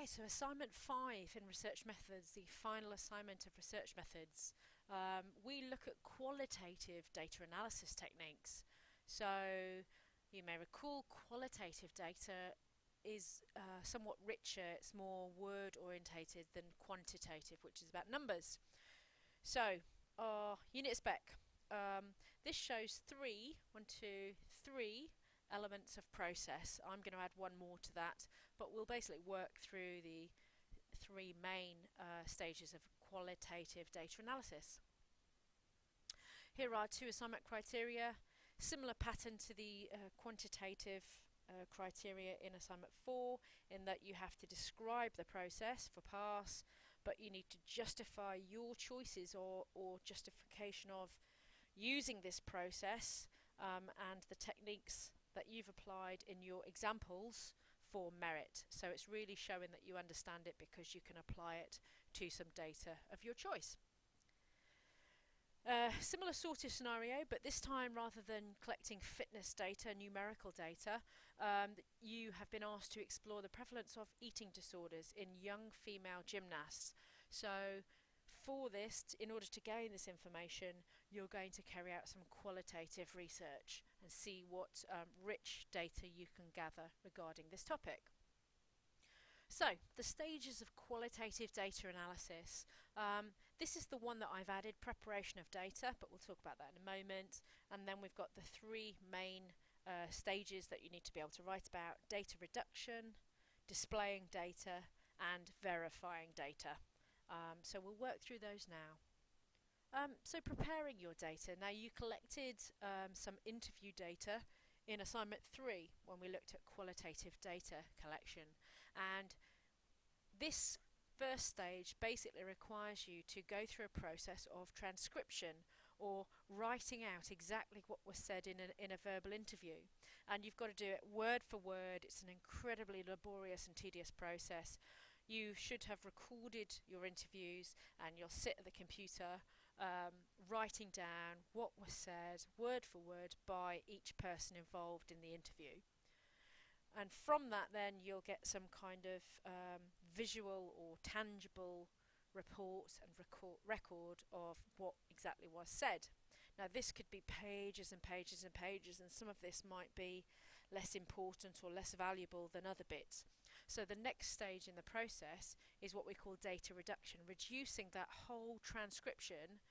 Okay, so assignment 5 in research methods, the final assignment of research methods. We look at qualitative data analysis techniques. So you may recall qualitative data is somewhat richer, it's more word orientated than quantitative, which is about numbers. So our unit spec. This shows three elements of process. I'm going to add one more to that, but we'll basically work through the three main stages of qualitative data analysis. Here are two assignment criteria, similar pattern to the quantitative criteria in assignment 4, in that you have to describe the process for pass, but you need to justify your choices or justification of using this process and the techniques that you've applied in your examples for merit. So it's really showing that you understand it because you can apply it to some data of your choice. Similar sort of scenario, but this time rather than collecting fitness data, numerical data, you have been asked to explore the prevalence of eating disorders in young female gymnasts. So for this, in order to gain this information, you're going to carry out some qualitative research and see what rich data you can gather regarding this topic. So, the stages of qualitative data analysis. This is the one that I've added, preparation of data, but we'll talk about that in a moment. And then we've got the three main stages that you need to be able to write about: data reduction, displaying data, and verifying data. So we'll work through those now. So preparing your data. Now you collected some interview data in assignment 3 when we looked at qualitative data collection, and this first stage basically requires you to go through a process of transcription, or writing out exactly what was said in a verbal interview, and you've got to do it word for word. It's an incredibly laborious and tedious process. You should have recorded your interviews and you'll sit at the computer writing down what was said word for word by each person involved in the interview. And from that then you'll get some kind of visual or tangible report and record of what exactly was said. Now this could be pages and pages and pages, and some of this might be less important or less valuable than other bits. So the next stage in the process is what we call data reduction, reducing that whole transcription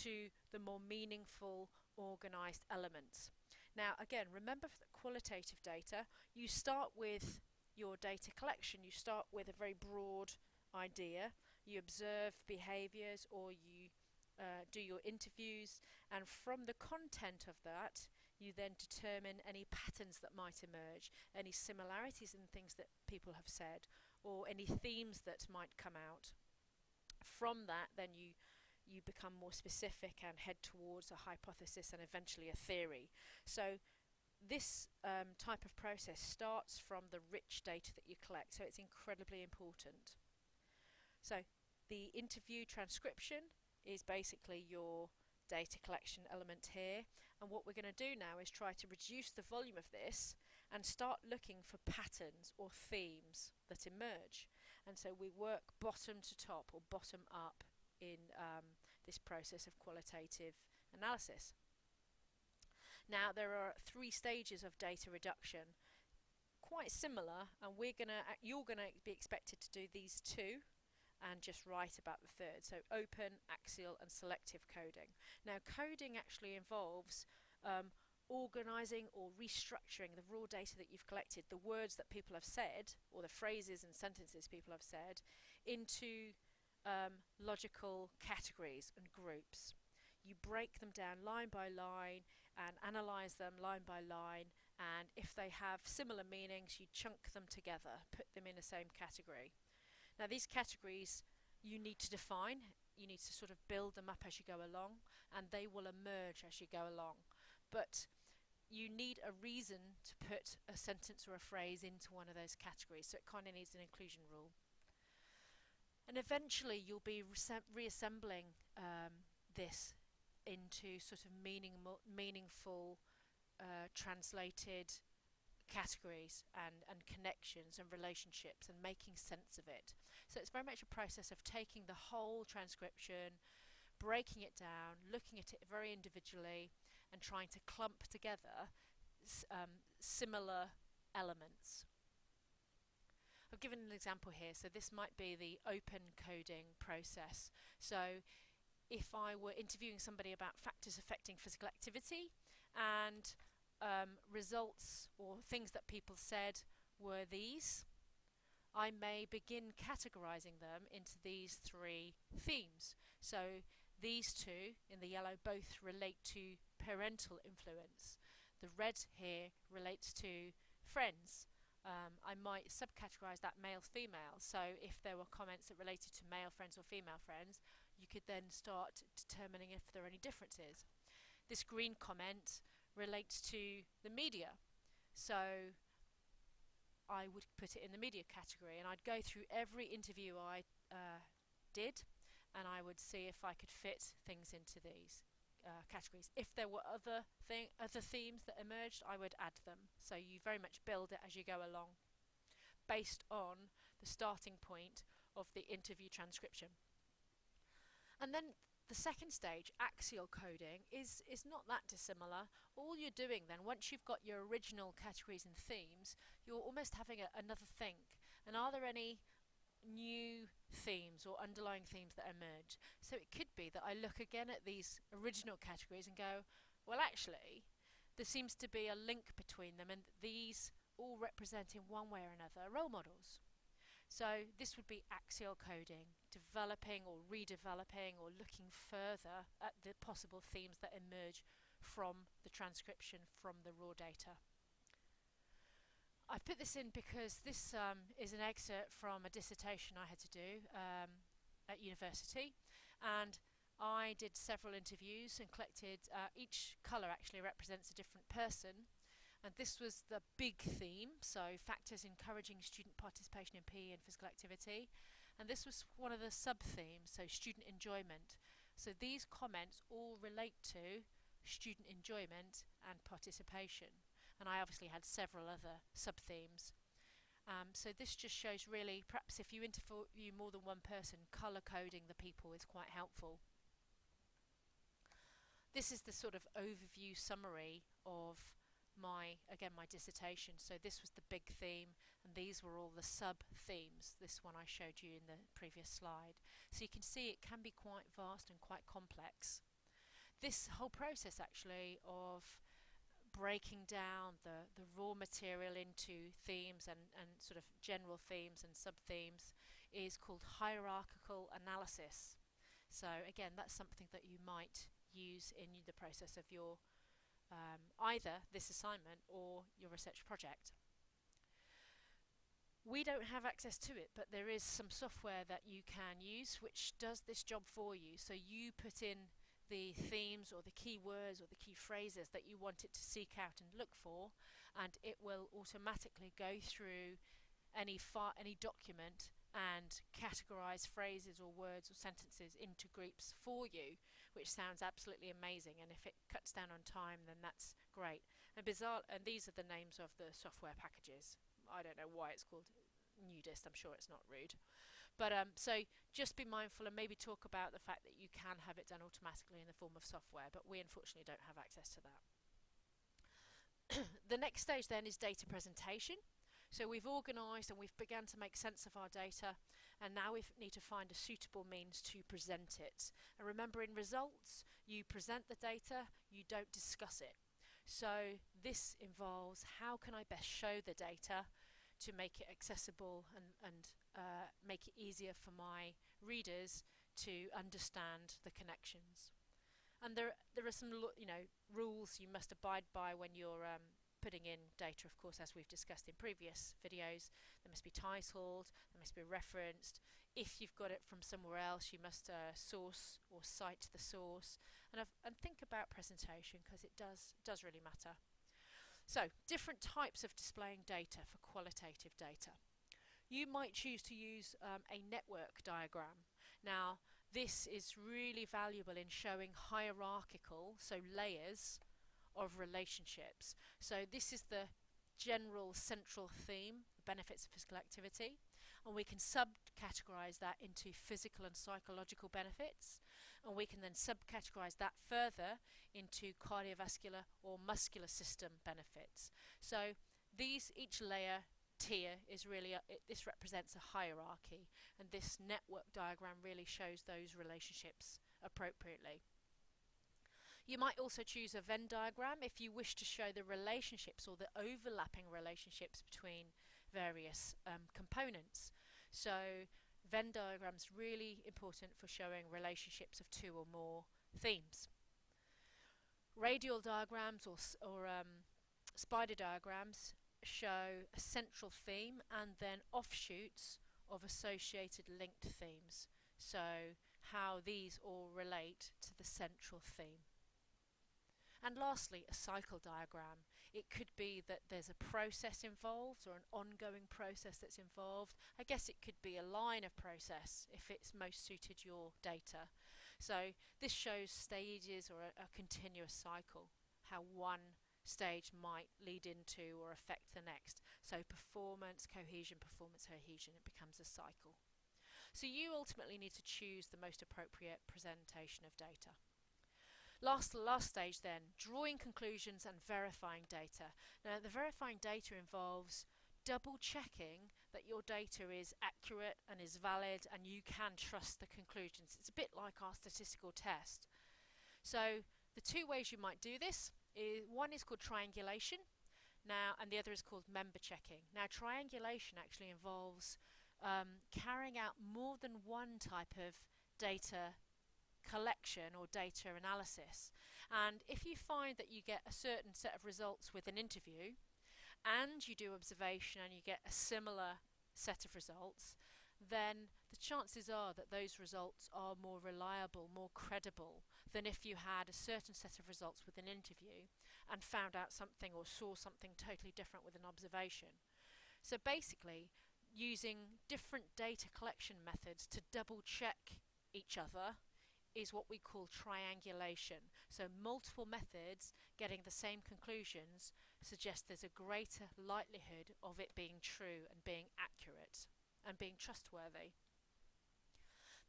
to the more meaningful, organised elements. Now again, remember for the qualitative data, you start with your data collection, you start with a very broad idea, you observe behaviours, or you do your interviews, and from the content of that you then determine any patterns that might emerge, any similarities in things that people have said, or any themes that might come out. From that then you become more specific and head towards a hypothesis and eventually a theory. So this type of process starts from the rich data that you collect, so it's incredibly important. So the interview transcription is basically your data collection element here, and what we're going to do now is try to reduce the volume of this and start looking for patterns or themes that emerge. And so we work bottom to top or bottom up in this process of qualitative analysis. Now there are 3 stages of data reduction, quite similar, and you're going to be expected to do these 2 and just write about the third. So open, axial and selective coding. Now coding actually involves organising or restructuring the raw data that you've collected, the words that people have said or the phrases and sentences people have said, into logical categories and groups. You break them down line by line and analyse them line by line, and if they have similar meanings you chunk them together, put them in the same category. Now these categories you need to define, you need to sort of build them up as you go along, and they will emerge as you go along. But you need a reason to put a sentence or a phrase into one of those categories, so it kind of needs an inclusion rule. And eventually you'll be reassembling this into sort of meaningful translated categories and connections and relationships and making sense of it. So it's very much a process of taking the whole transcription, breaking it down, looking at it very individually, and trying to clump together similar elements. I've given an example here, so this might be the open coding process. So if I were interviewing somebody about factors affecting physical activity, and results or things that people said were these, I may begin categorizing them into these three themes. So these two in the yellow both relate to parental influence. The red here relates to friends. I might subcategorize that male-female. So if there were comments that related to male friends or female friends, you could then start determining if there are any differences. This green comment relates to the media. So I would put it in the media category, and I'd go through every interview I did, and I would see if I could fit things into these categories. If there were other themes that emerged, I would add them. So you very much build it as you go along, based on the starting point of the interview transcription. And then the second stage, axial coding, is not that dissimilar. All you're doing then, once you've got your original categories and themes, you're almost having another think. And are there any new themes or underlying themes that emerge? So it could be that I look again at these original categories and go, well, actually, there seems to be a link between them, and these all represent in one way or another role models. So this would be axial coding, developing or redeveloping or looking further at the possible themes that emerge from the transcription from the raw data. I put this in because this is an excerpt from a dissertation I had to do at university, and I did several interviews and collected, each colour actually represents a different person, and this was the big theme, so factors encouraging student participation in PE and physical activity, and this was one of the sub-themes, so student enjoyment. So these comments all relate to student enjoyment and participation, and I obviously had several other sub-themes. So this just shows really, perhaps if you interview more than one person, colour coding the people is quite helpful. This is the sort of overview summary of my dissertation. So this was the big theme, and these were all the sub-themes, this one I showed you in the previous slide. So you can see it can be quite vast and quite complex. This whole process actually of breaking down the raw material into themes and sort of general themes and sub-themes is called hierarchical analysis. So again, that's something that you might use in the process of your either this assignment or your research project. We don't have access to it, but there is some software that you can use which does this job for you. So you put in the themes or the keywords or the key phrases that you want it to seek out and look for, and it will automatically go through any document and categorize phrases or words or sentences into groups for you, which sounds absolutely amazing, and if it cuts down on time, then that's great. And these are the names of the software packages. I don't know why it's called Nudist, I'm sure it's not rude. But so just be mindful and maybe talk about the fact that you can have it done automatically in the form of software, but we unfortunately don't have access to that. The next stage then is data presentation. So we've organised and we've begun to make sense of our data, and now we need to find a suitable means to present it. And remember, in results, you present the data, you don't discuss it. So this involves how can I best show the data to make it accessible and make it easier for my readers to understand the connections. And there are some rules you must abide by when you're putting in data, of course, as we've discussed in previous videos. They must be titled, they must be referenced. If you've got it from somewhere else, you must source or cite the source, and think about presentation, because it does really matter. So, different types of displaying data for qualitative data. You might choose to use a network diagram. Now, this is really valuable in showing hierarchical, so layers of relationships. So this is the general central theme, benefits of physical activity, and we can subcategorize that into physical and psychological benefits, and we can then subcategorize that further into cardiovascular or muscular system benefits. So each layer tier is really this represents a hierarchy, and this network diagram really shows those relationships appropriately. You might also choose a Venn diagram if you wish to show the relationships or the overlapping relationships between various components. So Venn diagrams really important for showing relationships of two or more themes. Radial diagrams or spider diagrams show a central theme and then offshoots of associated linked themes. So how these all relate to the central theme. And lastly, a cycle diagram. It could be that there's a process involved or an ongoing process that's involved. I guess it could be a line of process if it's most suited your data. So this shows stages or a continuous cycle, how one stage might lead into or affect the next. So performance, cohesion, it becomes a cycle. So you ultimately need to choose the most appropriate presentation of data. Last stage then, drawing conclusions and verifying data. Now the verifying data involves double checking that your data is accurate and is valid and you can trust the conclusions. It's a bit like our statistical test. So the two ways you might do this is one is called triangulation now, and the other is called member checking. Now triangulation actually involves carrying out more than one type of data collection or data analysis, and if you find that you get a certain set of results with an interview and you do observation and you get a similar set of results, then the chances are that those results are more reliable, more credible than if you had a certain set of results with an interview and found out something or saw something totally different with an observation. So basically, using different data collection methods to double check each other is what we call triangulation. So multiple methods getting the same conclusions suggests there's a greater likelihood of it being true and being accurate and being trustworthy.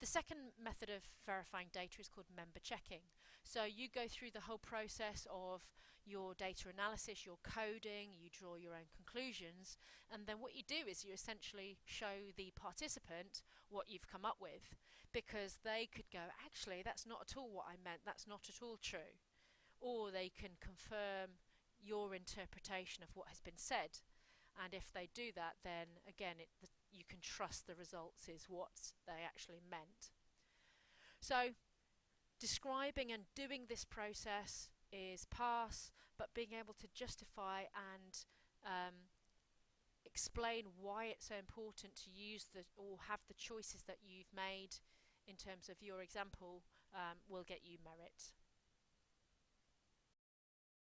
The second method of verifying data is called member checking. So you go through the whole process of your data analysis, your coding, you draw your own conclusions, and then what you do is you essentially show the participant what you've come up with, because they could go, actually that's not at all what I meant, that's not at all true, or they can confirm your interpretation of what has been said, and if they do that, then again you can trust the results is what they actually meant. So describing and doing this process is pass, but being able to justify and explain why it's so important to use or have the choices that you've made in terms of your example will get you merit.